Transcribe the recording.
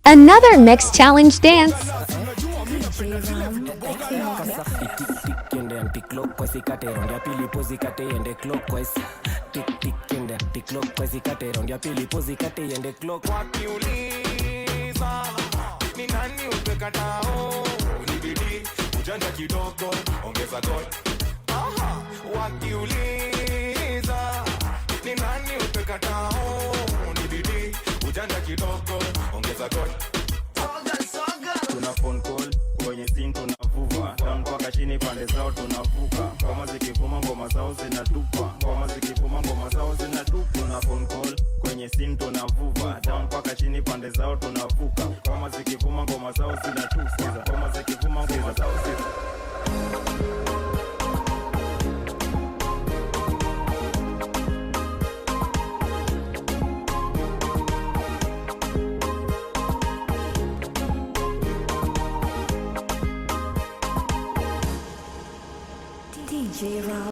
Another mixed challenge dance. Tuna phone call kwenye scene tunavuva down mpaka chini pande zao tunavuka ngoma zikivuma ngoma zao zinatupa ngoma zikivuma ngoma zao zinatupa tuna phone call kwenye scene tunavuva down mpaka chini pande zao tunavuka ngoma zikivuma ngoma zao zinatupa ngoma zikivuma ngoma zao zinatupa DJ Rob.